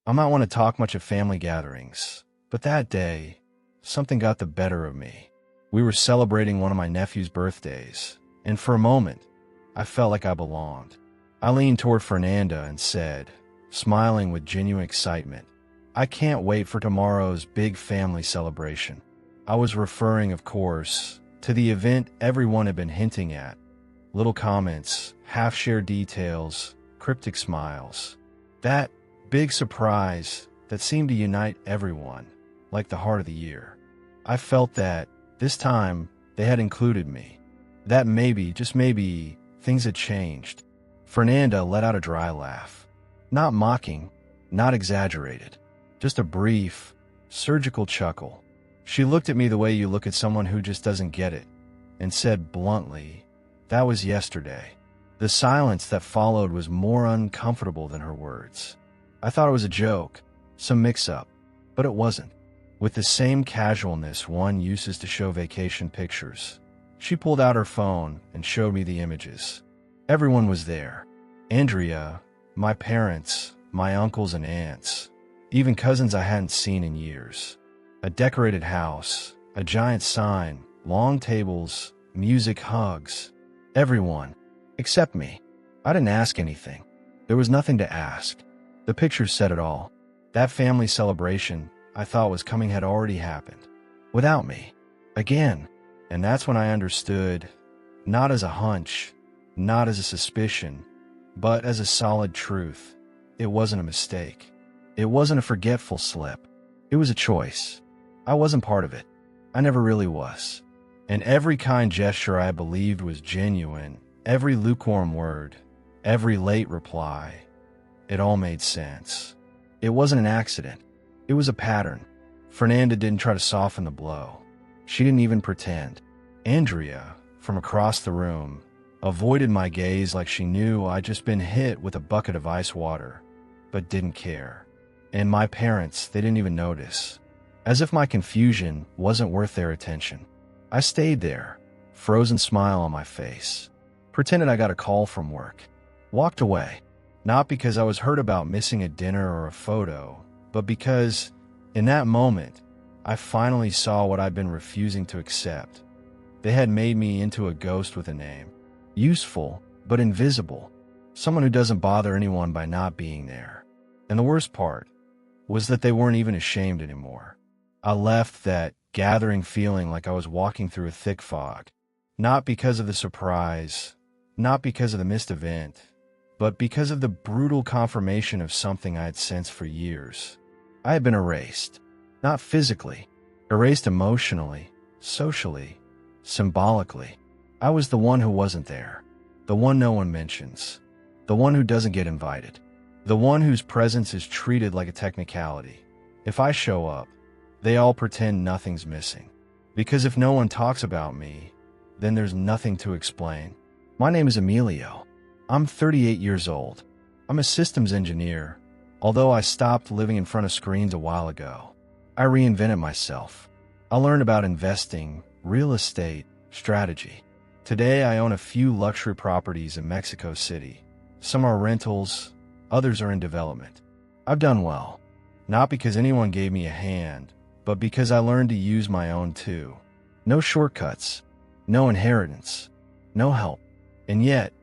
I might want to talk much at family gatherings, but that day, something got the better of me. We were celebrating one of my nephew's birthdays, and for a moment, I felt like I belonged. I leaned toward Fernanda and said, smiling with genuine excitement, "I can't wait for tomorrow's big family celebration." I was referring, of course, to the event everyone had been hinting at. Little comments, half-shared details, cryptic smiles. That big surprise that seemed to unite everyone, like the heart of the year. I felt that, this time, they had included me. That maybe, just maybe, things had changed. Fernanda let out a dry laugh. Not mocking, not exaggerated. Just a brief, surgical chuckle. She looked at me the way you look at someone who just doesn't get it, and said bluntly, "That was yesterday." The silence that followed was more uncomfortable than her words. I thought it was a joke, some mix-up, but it wasn't. With the same casualness one uses to show vacation pictures, she pulled out her phone and showed me the images. Everyone was there. Andrea, my parents, my uncles and aunts, even cousins I hadn't seen in years. A decorated house, a giant sign, long tables, music, hugs. Everyone, except me. I didn't ask anything. There was nothing to ask. The pictures said it all. That family celebration I thought was coming had already happened. Without me. Again. And that's when I understood, not as a hunch, not as a suspicion, but as a solid truth. It wasn't a mistake. It wasn't a forgetful slip. It was a choice. I wasn't part of it. I never really was. And every kind gesture I believed was genuine, every lukewarm word, every late reply, it all made sense. It wasn't an accident. It was a pattern. Fernanda didn't try to soften the blow. She didn't even pretend. Andrea, from across the room, avoided my gaze like she knew I'd just been hit with a bucket of ice water, but didn't care. And my parents, they didn't even notice. As if my confusion wasn't worth their attention. I stayed there, frozen smile on my face. Pretended I got a call from work. Walked away. Not because I was hurt about missing a dinner or a photo, but because, in that moment, I finally saw what I'd been refusing to accept. They had made me into a ghost with a name. Useful, but invisible. Someone who doesn't bother anyone by not being there. And the worst part was that they weren't even ashamed anymore. I left that gathering feeling like I was walking through a thick fog. Not because of the surprise, not because of the missed event, but because of the brutal confirmation of something I had sensed for years. I had been erased. Not physically. Erased emotionally, socially, symbolically. I was the one who wasn't there. The one no one mentions. The one who doesn't get invited. The one whose presence is treated like a technicality. If I show up, they all pretend nothing's missing. Because if no one talks about me, then there's nothing to explain. My name is Emilio. I'm 38 years old. I'm a systems engineer, although I stopped living in front of screens a while ago. I reinvented myself. I learned about investing, real estate, strategy. Today I own a few luxury properties in Mexico City. Some are rentals, others are in development. I've done well, not because anyone gave me a hand, but because I learned to use my own too. No shortcuts, no inheritance, no help. And yet,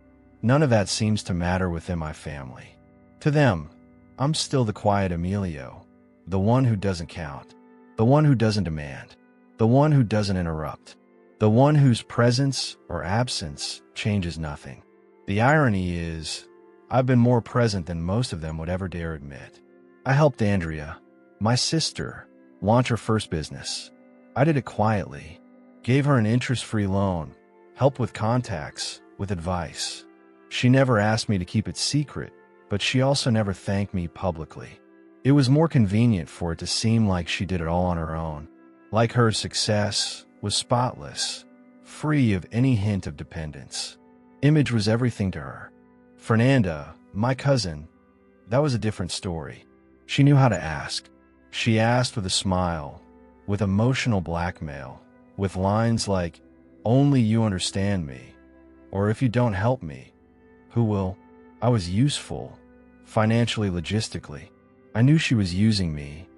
none of that seems to matter within my family. To them, I'm still the quiet Emilio, the one who doesn't count, the one who doesn't demand, the one who doesn't interrupt, the one whose presence or absence changes nothing. The irony is, I've been more present than most of them would ever dare admit. I helped Andrea, my sister, launch her first business. I did it quietly, gave her an interest-free loan, helped with contacts, with advice. She never asked me to keep it secret, but she also never thanked me publicly. It was more convenient for it to seem like she did it all on her own, like her success was spotless, free of any hint of dependence. Image was everything to her. Fernanda, my cousin, that was a different story. She knew how to ask. She asked with a smile, with emotional blackmail, with lines like, "Only you understand me," or "If you don't help me, who will?" I was useful, financially, logistically. I knew she was using me,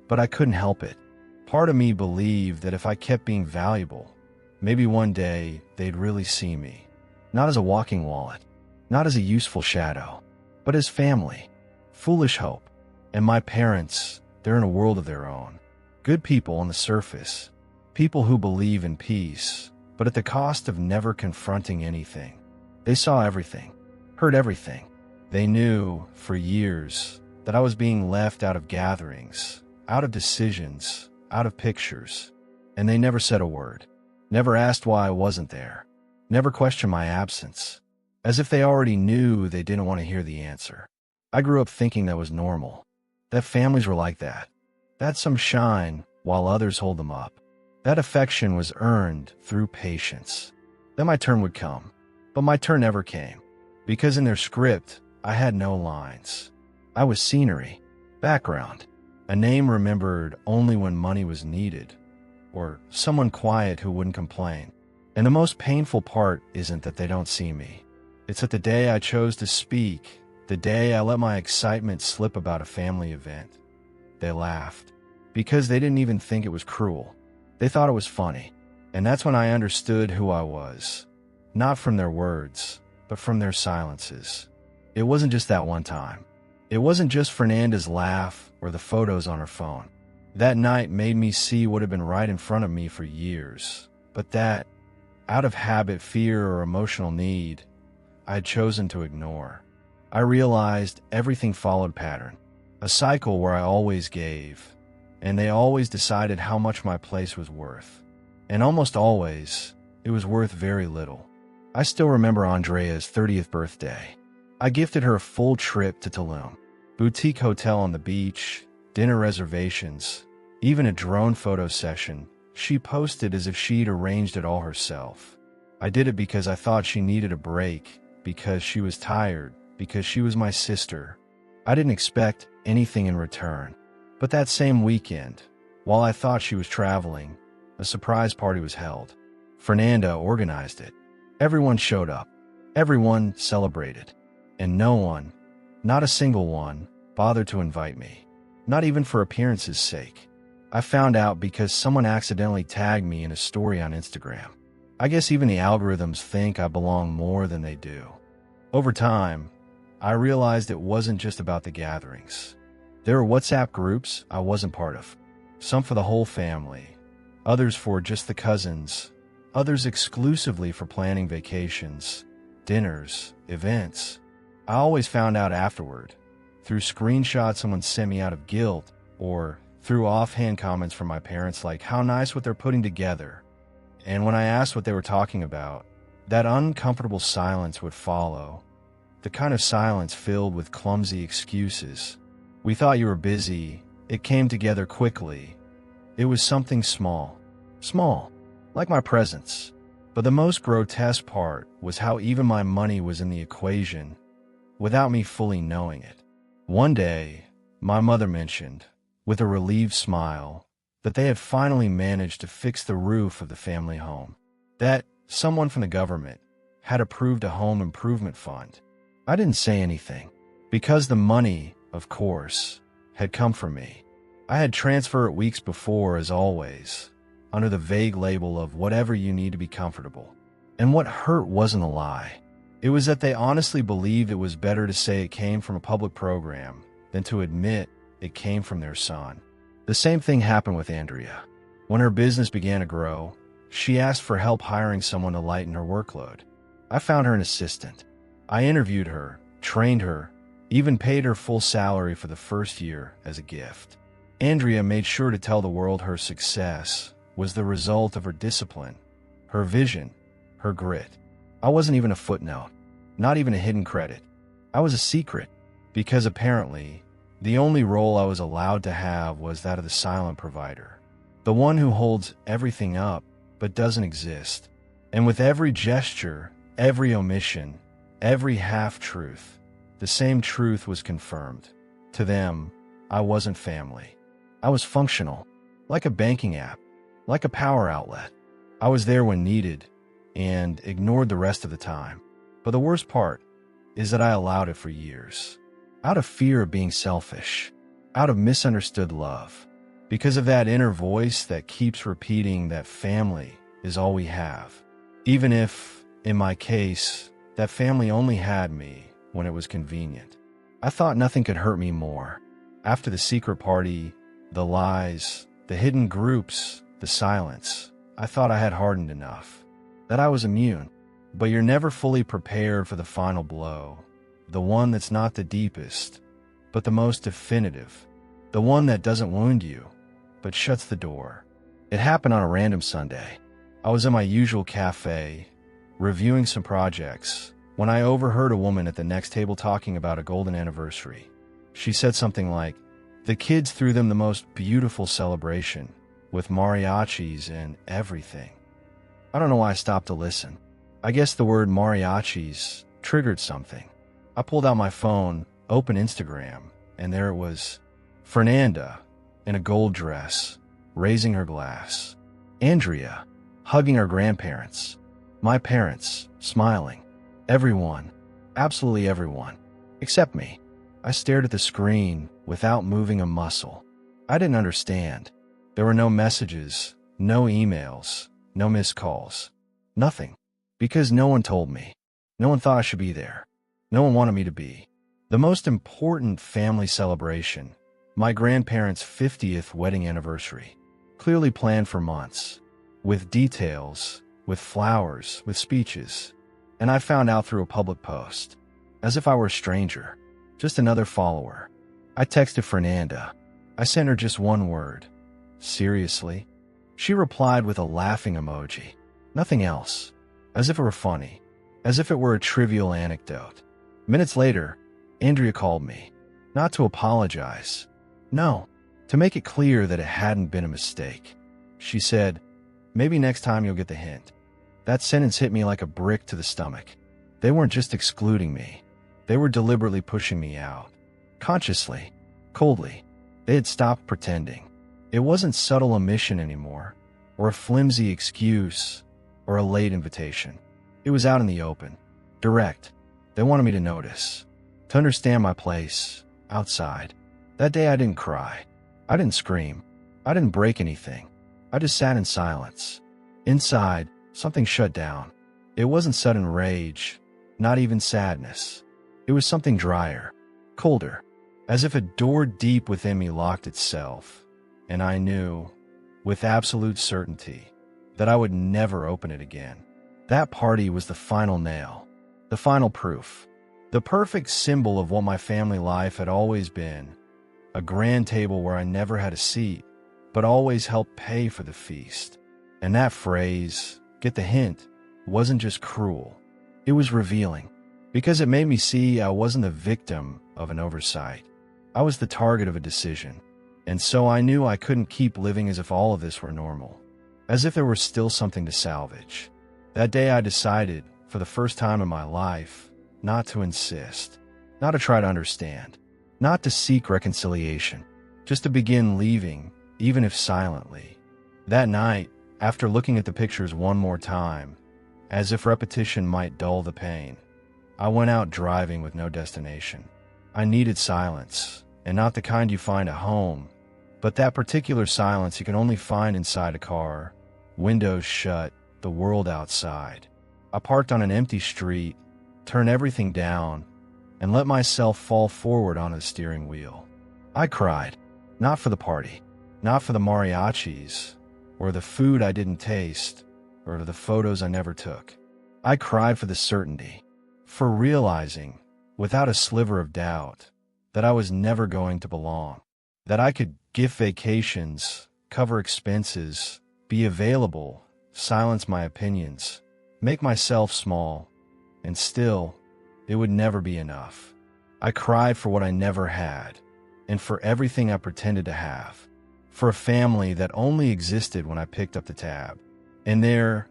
but I couldn't help it. Part of me believed that if I kept being valuable, maybe one day they'd really see me. Not as a walking wallet, not as a useful shadow, but as family. Foolish hope. And my parents, they're in a world of their own. Good people on the surface. People who believe in peace, but at the cost of never confronting anything. They saw everything, heard everything. They knew, for years, that I was being left out of gatherings, out of decisions, out of pictures. And they never said a word. Never asked why I wasn't there. Never questioned my absence. As if they already knew they didn't want to hear the answer. I grew up thinking that was normal. That families were like that. That some shine while others hold them up. That affection was earned through patience. Then my turn would come. But my turn never came. Because in their script, I had no lines. I was scenery, background, a name remembered only when money was needed, or someone quiet who wouldn't complain. And the most painful part isn't that they don't see me. It's that the day I chose to speak, the day I let my excitement slip about a family event, they laughed. Because they didn't even think it was cruel. They thought it was funny. And that's when I understood who I was. Not from their words, but from their silences. It wasn't just that one time. It wasn't just Fernanda's laugh or the photos on her phone. That night made me see what had been right in front of me for years. But that, out of habit, fear, or emotional need, I had chosen to ignore. I realized everything followed pattern. A cycle where I always gave. And they always decided how much my place was worth. And almost always, it was worth very little. I still remember Andrea's 30th birthday. I gifted her a full trip to Tulum, boutique hotel on the beach, dinner reservations, even a drone photo session. She posted as if she'd arranged it all herself. I did it because I thought she needed a break, because she was tired, because she was my sister. I didn't expect anything in return. But that same weekend, while I thought she was traveling, a surprise party was held. Fernanda organized it. Everyone showed up. Everyone celebrated. And no one, not a single one, bothered to invite me. Not even for appearance's sake. I found out because someone accidentally tagged me in a story on Instagram. I guess even the algorithms think I belong more than they do. Over time, I realized it wasn't just about the gatherings. There were WhatsApp groups I wasn't part of. Some for the whole family, others for just the cousins, others exclusively for planning vacations, dinners, events. I always found out afterward, through screenshots someone sent me out of guilt, or through offhand comments from my parents like how nice what they're putting together. And when I asked what they were talking about, that uncomfortable silence would follow, the kind of silence filled with clumsy excuses. We thought you were busy. It came together quickly. It was something small, like my presence. But the most grotesque part was how even my money was in the equation, without me fully knowing it. One day, my mother mentioned, with a relieved smile, that they had finally managed to fix the roof of the family home. That someone from the government had approved a home improvement fund. I didn't say anything, because the money, of course, had come from me. I had transferred it weeks before, as always, under the vague label of whatever you need to be comfortable. And what hurt wasn't a lie. It was that they honestly believed it was better to say it came from a public program than to admit it came from their son. The same thing happened with Andrea. When her business began to grow, she asked for help hiring someone to lighten her workload. I found her an assistant. I interviewed her, trained her, even paid her full salary for the first year as a gift. Andrea made sure to tell the world her success was the result of her discipline, her vision, her grit. I wasn't even a footnote, not even a hidden credit. I was a secret, because apparently, the only role I was allowed to have was that of the silent provider, the one who holds everything up but doesn't exist. And with every gesture, every omission, every half-truth, the same truth was confirmed. To them, I wasn't family. I was functional, like a banking app, like a power outlet. I was there when needed, and ignored the rest of the time. But the worst part is that I allowed it for years. Out of fear of being selfish, out of misunderstood love, because of that inner voice that keeps repeating that family is all we have. Even if, in my case, that family only had me when it was convenient. I thought nothing could hurt me more. After the secret party, the lies, the hidden groups, the silence, I thought I had hardened enough, that I was immune. But you're never fully prepared for the final blow, the one that's not the deepest, but the most definitive, the one that doesn't wound you, but shuts the door. It happened on a random Sunday. I was in my usual cafe, reviewing some projects, when I overheard a woman at the next table talking about a golden anniversary. She said something like, "The kids threw them the most beautiful celebration, with mariachis and everything." I don't know why I stopped to listen. I guess the word mariachis triggered something. I pulled out my phone, opened Instagram, and there it was. Fernanda, in a gold dress, raising her glass. Andrea, hugging her grandparents. My parents, smiling. Everyone, absolutely everyone, except me. I stared at the screen without moving a muscle. I didn't understand. There were no messages, no emails, no missed calls. Nothing. Because no one told me. No one thought I should be there. No one wanted me to be. The most important family celebration, my grandparents' 50th wedding anniversary, clearly planned for months, with details, with flowers, with speeches. And I found out through a public post, as if I were a stranger, just another follower. I texted Fernanda. I sent her just one word. "Seriously?" She replied with a laughing emoji. Nothing else. As if it were funny. As if it were a trivial anecdote. Minutes later, Andrea called me. Not to apologize. No, to make it clear that it hadn't been a mistake. She said, "Maybe next time you'll get the hint." That sentence hit me like a brick to the stomach. They weren't just excluding me. They were deliberately pushing me out. Consciously. Coldly. They had stopped pretending. It wasn't subtle omission anymore, or a flimsy excuse, or a late invitation. It was out in the open. Direct. They wanted me to notice. To understand my place. Outside. That day I didn't cry. I didn't scream. I didn't break anything. I just sat in silence. Inside, something shut down. It wasn't sudden rage. Not even sadness. It was something drier. Colder. As if a door deep within me locked itself. And I knew, with absolute certainty, that I would never open it again. That party was the final nail, the final proof, the perfect symbol of what my family life had always been, a grand table where I never had a seat, but always helped pay for the feast. And that phrase, "get the hint," wasn't just cruel, it was revealing, because it made me see I wasn't the victim of an oversight. I was the target of a decision, and so I knew I couldn't keep living as if all of this were normal. As if there were still something to salvage. That day I decided, for the first time in my life, not to insist, not to try to understand, not to seek reconciliation, just to begin leaving, even if silently. That night, after looking at the pictures one more time, as if repetition might dull the pain, I went out driving with no destination. I needed silence, and not the kind you find at home, but that particular silence you can only find inside a car. Windows shut, the world outside. I parked on an empty street, turned everything down, and let myself fall forward onto the steering wheel. I cried, not for the party, not for the mariachis, or the food I didn't taste, or the photos I never took. I cried for the certainty, for realizing, without a sliver of doubt, that I was never going to belong, that I could gift vacations, cover expenses, be available, silence my opinions, make myself small, and still, it would never be enough. I cried for what I never had, and for everything I pretended to have, for a family that only existed when I picked up the tab. And there,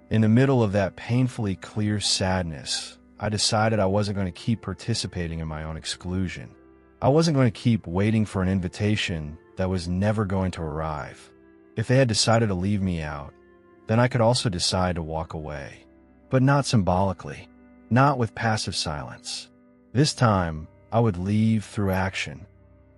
in the middle of that painfully clear sadness, I decided I wasn't going to keep participating in my own exclusion. I wasn't going to keep waiting for an invitation that was never going to arrive. If they had decided to leave me out, then I could also decide to walk away. But not symbolically, not with passive silence. This time, I would leave through action.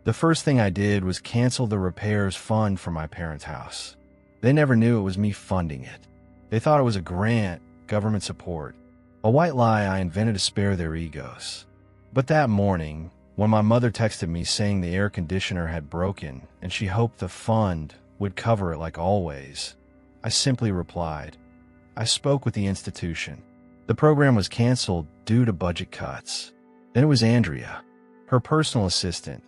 The first thing I did was cancel the repairs fund for my parents' house. They never knew it was me funding it. They thought it was a grant, government support, a white lie I invented to spare their egos. But that morning, when my mother texted me saying the air conditioner had broken and she hoped the fund would cover it like always, I simply replied, I spoke with the institution. The program was canceled due to budget cuts. Then it was Andrea, her personal assistant,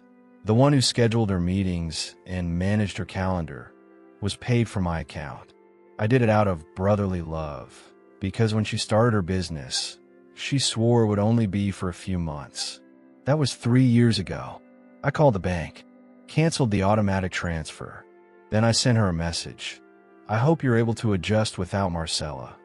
the one who scheduled her meetings and managed her calendar, was paid from my account. I did it out of brotherly love, because when she started her business, she swore it would only be for a few months. That was 3 years ago. I called the bank, canceled the automatic transfer. Then I sent her a message. I hope you're able to adjust without Marcella.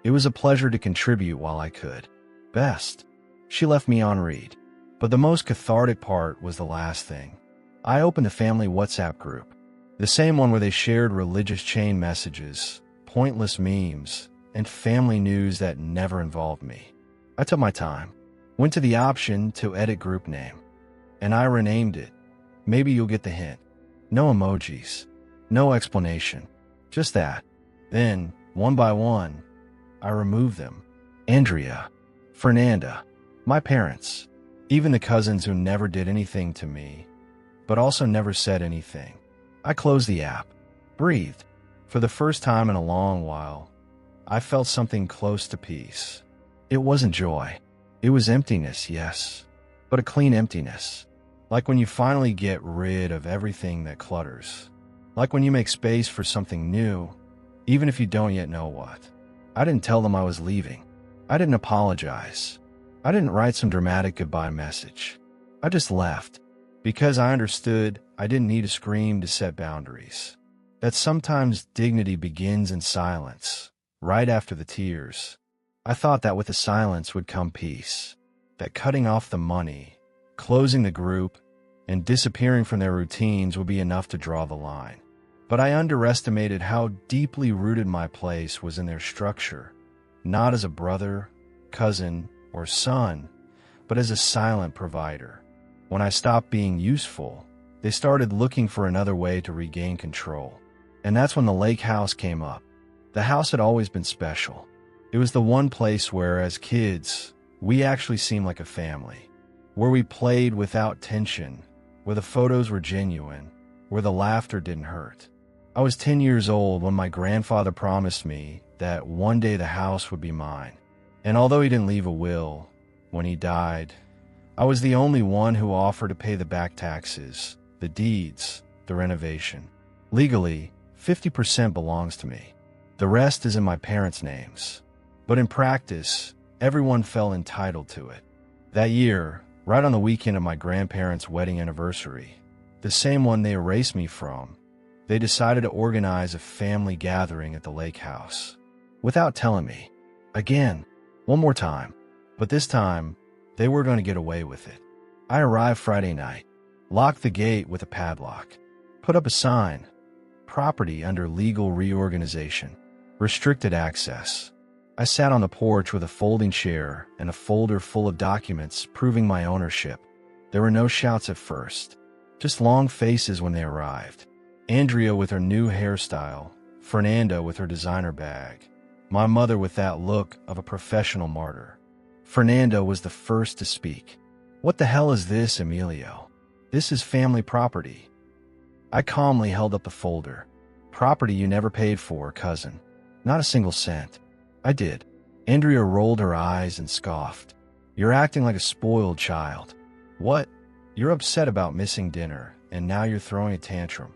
It was a pleasure to contribute while I could. Best. She left me on read. But the most cathartic part was the last thing. I opened the family WhatsApp group, the same one where they shared religious chain messages, pointless memes, and family news that never involved me. I took my time, went to the option to edit group name, and I renamed it. Maybe you'll get the hint. No emojis, no explanation, just that. Then, one by one, I removed them. Andrea, Fernanda, my parents, even the cousins who never did anything to me, but also never said anything. I closed the app, breathed. For the first time in a long while, I felt something close to peace. It wasn't joy. It was emptiness, yes, but a clean emptiness. Like when you finally get rid of everything that clutters. Like when you make space for something new, even if you don't yet know what. I didn't tell them I was leaving. I didn't apologize. I didn't write some dramatic goodbye message. I just left, because I understood I didn't need to scream to set boundaries. That sometimes dignity begins in silence, right after the tears. I thought that with the silence would come peace, that cutting off the money, closing the group, and disappearing from their routines would be enough to draw the line. But I underestimated how deeply rooted my place was in their structure, not as a brother, cousin, or son, but as a silent provider. When I stopped being useful, they started looking for another way to regain control. And that's when the lake house came up. The house had always been special. It was the one place where, as kids, we actually seemed like a family, where we played without tension, where the photos were genuine, where the laughter didn't hurt. I was 10 years old when my grandfather promised me that one day the house would be mine. And although he didn't leave a will, when he died, I was the only one who offered to pay the back taxes, the deeds, the renovation. Legally, 50% belongs to me. The rest is in my parents' names. But in practice, everyone felt entitled to it. That year, right on the weekend of my grandparents' wedding anniversary, the same one they erased me from, they decided to organize a family gathering at the lake house. Without telling me. Again. One more time, but this time, they were going to get away with it. I arrived Friday night, locked the gate with a padlock, put up a sign, property under legal reorganization, restricted access. I sat on the porch with a folding chair and a folder full of documents proving my ownership. There were no shouts at first, just long faces when they arrived. Andrea with her new hairstyle, Fernanda with her designer bag, my mother with that look of a professional martyr. Fernanda was the first to speak. What the hell is this, Emilio? This is family property. I calmly held up the folder. Property you never paid for, cousin. Not a single cent. I did. Andrea rolled her eyes and scoffed. You're acting like a spoiled child. What? You're upset about missing dinner, and now you're throwing a tantrum.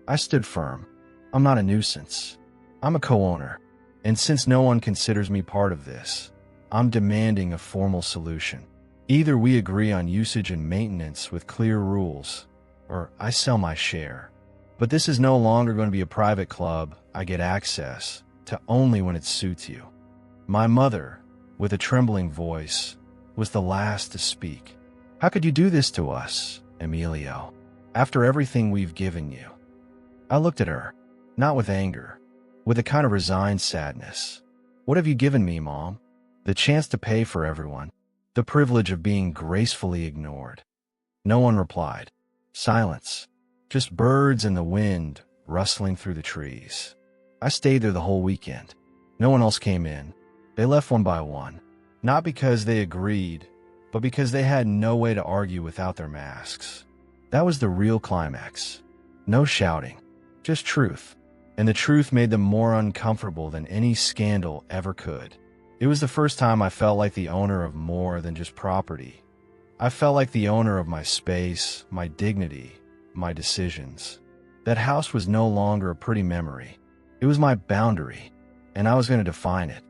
I stood firm. I'm not a nuisance. I'm a co-owner. And since no one considers me part of this, I'm demanding a formal solution. Either we agree on usage and maintenance with clear rules, or I sell my share. But this is no longer going to be a private club I get access to only when it suits you. My mother, with a trembling voice, was the last to speak. How could you do this to us, Emilio, after everything we've given you? I looked at her, not with anger, with a kind of resigned sadness. What have you given me, Mom? The chance to pay for everyone. The privilege of being gracefully ignored. No one replied. Silence. Just birds and the wind rustling through the trees. I stayed there the whole weekend. No one else came in. They left one by one. Not because they agreed, but because they had no way to argue without their masks. That was the real climax. No shouting, just truth. And the truth made them more uncomfortable than any scandal ever could. It was the first time I felt like the owner of more than just property. I felt like the owner of my space, my dignity, my decisions. That house was no longer a pretty memory. It was my boundary, and I was going to define it.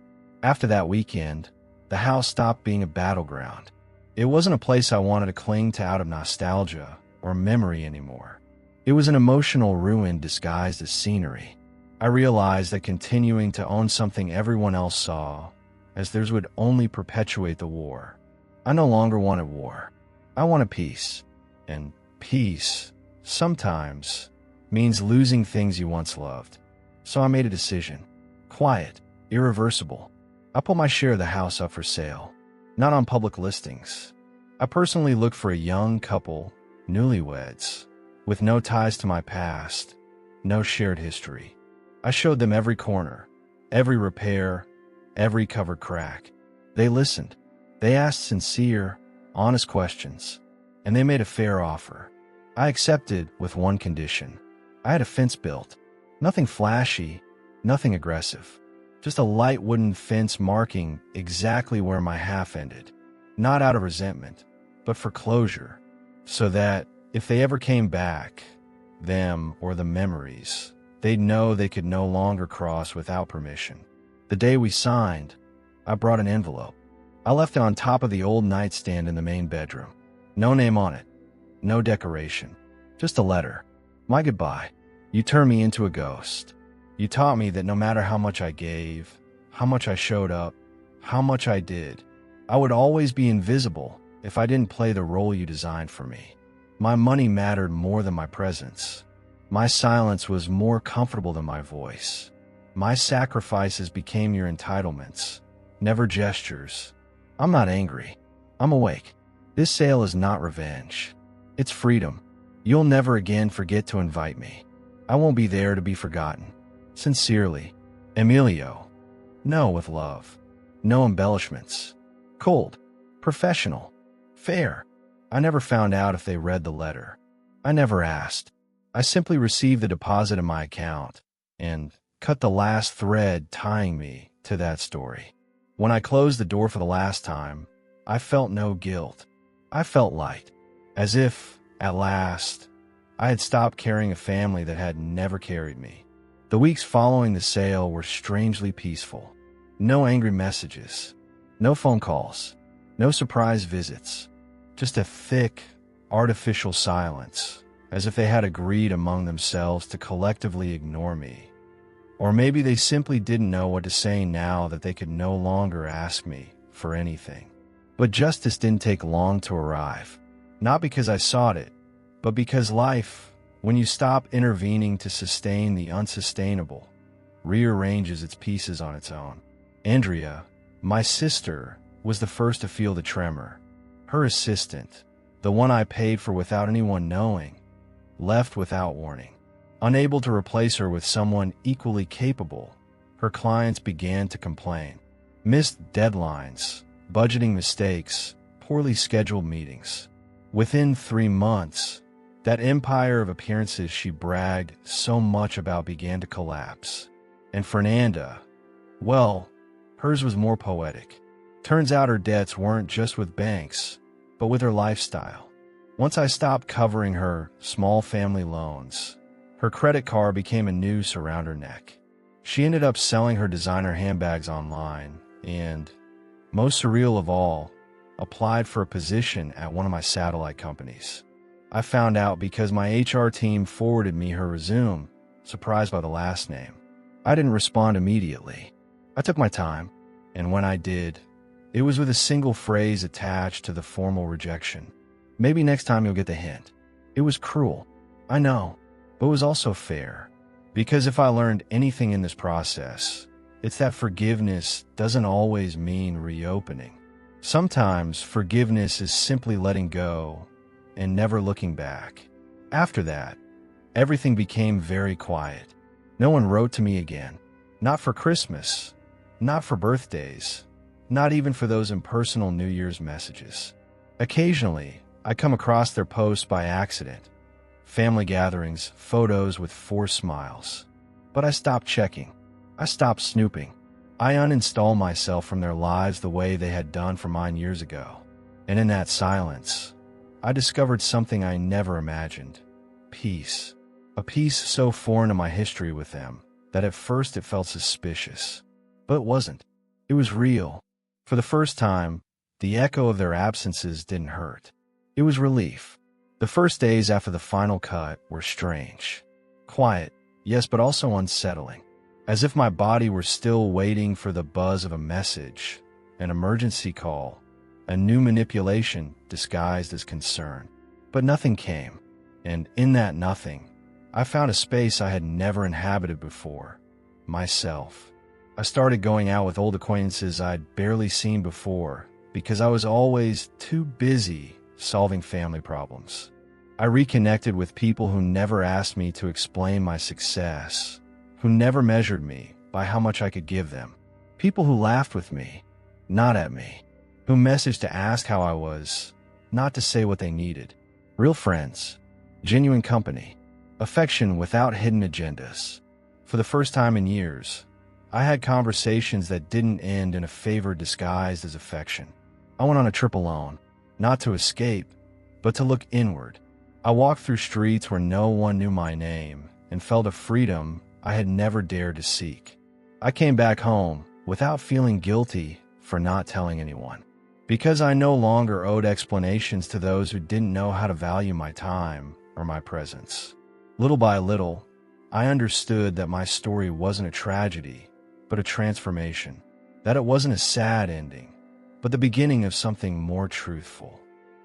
After that weekend, the house stopped being a battleground. It wasn't a place I wanted to cling to out of nostalgia or memory anymore. It was an emotional ruin disguised as scenery. I realized that continuing to own something everyone else saw as theirs would only perpetuate the war. I no longer wanted war. I wanted peace. And peace, sometimes, means losing things you once loved. So I made a decision. Quiet, irreversible. I put my share of the house up for sale. Not on public listings. I personally looked for a young couple, newlyweds, with no ties to my past, no shared history. I showed them every corner, every repair, every covered crack. They listened. They asked sincere, honest questions, and they made a fair offer. I accepted with one condition. I had a fence built. Nothing flashy, nothing aggressive. Just a light wooden fence marking exactly where my half ended. Not out of resentment, but for closure, so that if they ever came back, them or the memories, they'd know they could no longer cross without permission. The day we signed, I brought an envelope. I left it on top of the old nightstand in the main bedroom. No name on it, no decoration, just a letter. My goodbye. You turned me into a ghost. You taught me that no matter how much I gave, how much I showed up, how much I did, I would always be invisible if I didn't play the role you designed for me. My money mattered more than my presence. My silence was more comfortable than my voice. My sacrifices became your entitlements, never gestures. I'm not angry. I'm awake. This sale is not revenge. It's freedom. You'll never again forget to invite me. I won't be there to be forgotten. Sincerely, Emilio. No, with love. No embellishments. Cold. Professional. Fair. I never found out if they read the letter. I never asked. I simply received the deposit in my account and cut the last thread tying me to that story. When I closed the door for the last time, I felt no guilt. I felt light, as if, at last, I had stopped carrying a family that had never carried me. The weeks following the sale were strangely peaceful. No angry messages, no phone calls, no surprise visits, just a thick, artificial silence, as if they had agreed among themselves to collectively ignore me. Or maybe they simply didn't know what to say now that they could no longer ask me for anything. But justice didn't take long to arrive. Not because I sought it, but because life, when you stop intervening to sustain the unsustainable, rearranges its pieces on its own. Andrea, my sister, was the first to feel the tremor. Her assistant, the one I paid for without anyone knowing, left without warning. Unable to replace her with someone equally capable, her clients began to complain. Missed deadlines, budgeting mistakes, poorly scheduled meetings. Within 3 months, that empire of appearances she bragged so much about began to collapse. And Fernanda, well, hers was more poetic. Turns out her debts weren't just with banks, but with her lifestyle. Once I stopped covering her small family loans, her credit card became a noose around her neck. She ended up selling her designer handbags online and, most surreal of all, applied for a position at one of my satellite companies. I found out because my HR team forwarded me her resume, surprised by the last name. I didn't respond immediately. I took my time, and when I did, it was with a single phrase attached to the formal rejection. Maybe next time you'll get the hint. It was cruel, I know, but it was also fair. Because if I learned anything in this process, it's that forgiveness doesn't always mean reopening. Sometimes forgiveness is simply letting go and never looking back. After that, everything became very quiet. No one wrote to me again. Not for Christmas, not for birthdays, not even for those impersonal New Year's messages. Occasionally, I come across their posts by accident. Family gatherings, photos with forced smiles. But I stopped checking. I stopped snooping. I uninstalled myself from their lives the way they had done for mine years ago. And in that silence, I discovered something I never imagined. Peace. A peace so foreign to my history with them that at first it felt suspicious. But it wasn't. It was real. For the first time, the echo of their absences didn't hurt. It was relief. The first days after the final cut were strange. Quiet, yes, but also unsettling. As if my body were still waiting for the buzz of a message, an emergency call, a new manipulation disguised as concern. But nothing came. And in that nothing, I found a space I had never inhabited before. Myself. I started going out with old acquaintances I'd barely seen before because I was always too busy solving family problems. I reconnected with people who never asked me to explain my success, who never measured me by how much I could give them. People who laughed with me, not at me, who messaged to ask how I was, not to say what they needed. Real friends, genuine company, affection without hidden agendas. For the first time in years, I had conversations that didn't end in a favor disguised as affection. I went on a trip alone, not to escape, but to look inward. I walked through streets where no one knew my name and felt a freedom I had never dared to seek. I came back home without feeling guilty for not telling anyone, because I no longer owed explanations to those who didn't know how to value my time or my presence. Little by little, I understood that my story wasn't a tragedy, but a transformation, that it wasn't a sad ending, but the beginning of something more truthful.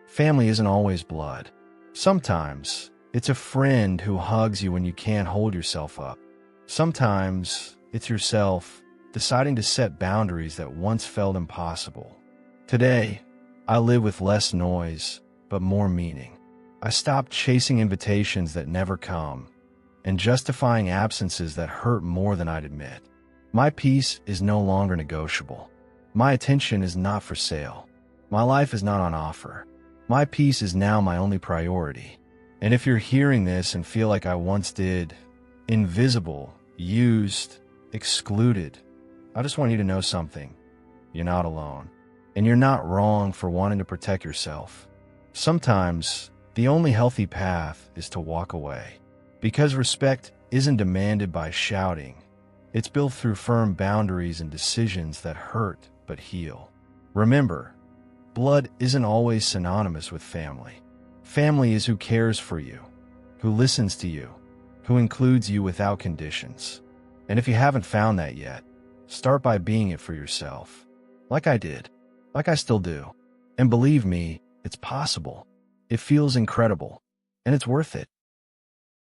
Family isn't always blood. Sometimes, it's a friend who hugs you when you can't hold yourself up. Sometimes, it's yourself deciding to set boundaries that once felt impossible. Today, I live with less noise, but more meaning. I stopped chasing invitations that never come, and justifying absences that hurt more than I'd admit. My peace is no longer negotiable. My attention is not for sale. My life is not on offer. My peace is now my only priority. And if you're hearing this and feel like I once did, invisible, used, excluded, I just want you to know something. You're not alone. And you're not wrong for wanting to protect yourself. Sometimes, the only healthy path is to walk away. Because respect isn't demanded by shouting. It's built through firm boundaries and decisions that hurt but heal. Remember, blood isn't always synonymous with family. Family is who cares for you, who listens to you, who includes you without conditions. And if you haven't found that yet, start by being it for yourself. Like I did, like I still do. And believe me, it's possible. It feels incredible, and it's worth it.